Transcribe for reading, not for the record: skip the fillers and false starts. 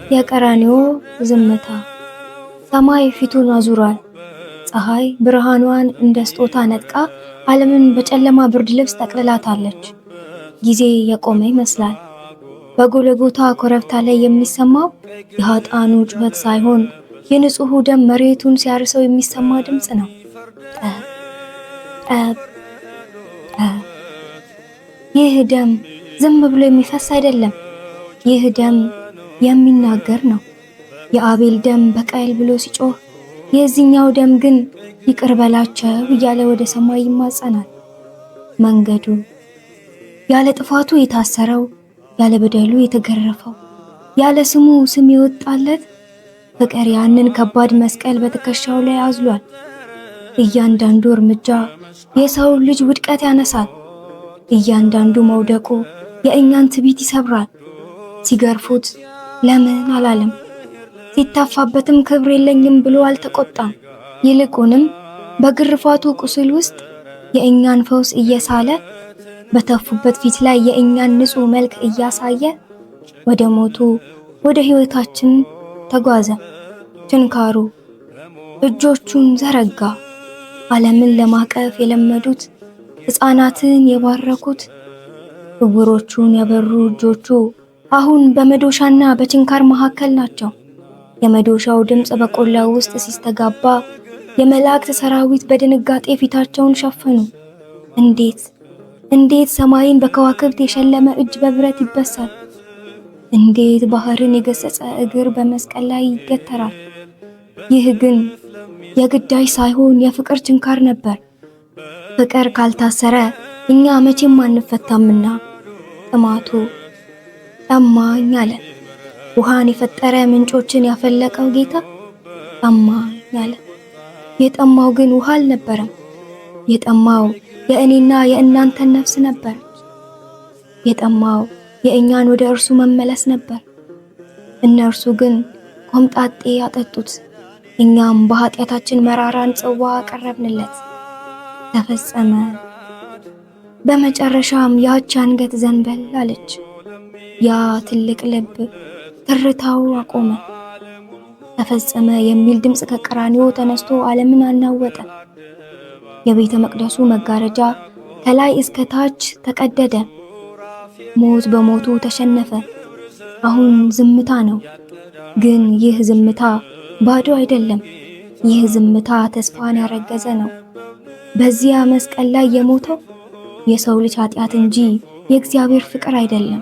የቀራንዮ ዝምታ። ሰማይ ፊቱን አዙሯል። ፀሐይ ብርሃኗን እንደ ስጦታ ነጥቃ ዓለምን በጨለማ ብርድ ልብስ ጠቅልላታለች። ጊዜ የቆመ ይመስላል። በጎልጎታ ኮረብታ ላይ የሚሰማው የኃጥአኑ ጩኸት ሳይሆን የንጹሑ ደም መሬቱን ሲያርሰው የሚሰማ ድምፅ ነው። ጠብ ጠብ ጠብ። ይህ ደም ዝም ብሎ የሚፈስ አይደለም። ይህ ደም የሚናገር ነው። የአቤል ደም በቀል ብሎ ሲጮህ፣ የዚህኛው ደም ግን ይቅር በላቸው እያለ ወደ ሰማይ ይማጸናል። መንገዱ ያለ ጥፋቱ የታሰረው፣ ያለ በደሉ የተገረፈው፣ ያለ ስሙ ስም የወጣለት ፍቅር ያንን ከባድ መስቀል በትከሻው ላይ አዝሏል። እያንዳንዱ እርምጃ የሰው ልጅ ውድቀት ያነሳል። እያንዳንዱ መውደቁ የእኛን ትዕቢት ይሰብራል። ሲገርፉት ለምን አላለም። ሲታፋበትም ክብር የለኝም ብሎ አልተቆጣም። ይልቁንም በግርፋቱ ቁስል ውስጥ የእኛን ፈውስ እየሳለ በተፉበት ፊት ላይ የእኛን ንጹሕ መልክ እያሳየ ወደ ሞቱ ወደ ሕይወታችን ተጓዘ። ችንካሩ እጆቹን ዘረጋ። ዓለምን ለማቀፍ የለመዱት ሕፃናትን የባረኩት ዕውሮቹን ያበሩ እጆቹ አሁን በመዶሻና በችንካር መካከል ናቸው። የመዶሻው ድምፅ በቆላው ውስጥ ሲስተጋባ የመላእክት ሰራዊት በድንጋጤ ፊታቸውን ሸፈኑ። እንዴት ሰማይን በከዋክብት የሸለመ እጅ በብረት ይበሳል? እንዴት ባህርን የገሰጸ እግር በመስቀል ላይ ይገተራል? ይህ ግን የግዳይ ሳይሆን የፍቅር ችንካር ነበር። ፍቅር ካልታሰረ እኛ መቼም አንፈታምና። ጥማቱ ጠማኝ አለ። ውሃን የፈጠረ ምንጮችን ያፈለቀው ጌታ ጠማኝ አለ። የጠማው ግን ውሃ አልነበረም። የጠማው የእኔና የእናንተን ነፍስ ነበረች። የጠማው የእኛን ወደ እርሱ መመለስ ነበር። እነርሱ ግን ኮምጣጤ ያጠጡት፣ እኛም በኃጢአታችን መራራን ጽዋ አቀረብንለት። ተፈጸመ። በመጨረሻም ያች አንገት ዘንበል አለች። ያ ትልቅ ልብ ትርታው አቆመ። ተፈጸመ የሚል ድምፅ ከቀራንዮ ተነስቶ ዓለምን አናወጠ። የቤተ መቅደሱ መጋረጃ ከላይ እስከ ታች ተቀደደ። ሞት በሞቱ ተሸነፈ። አሁን ዝምታ ነው። ግን ይህ ዝምታ ባዶ አይደለም። ይህ ዝምታ ተስፋን ያረገዘ ነው። በዚያ መስቀል ላይ የሞተው የሰው ልጅ ኃጢአት እንጂ የእግዚአብሔር ፍቅር አይደለም።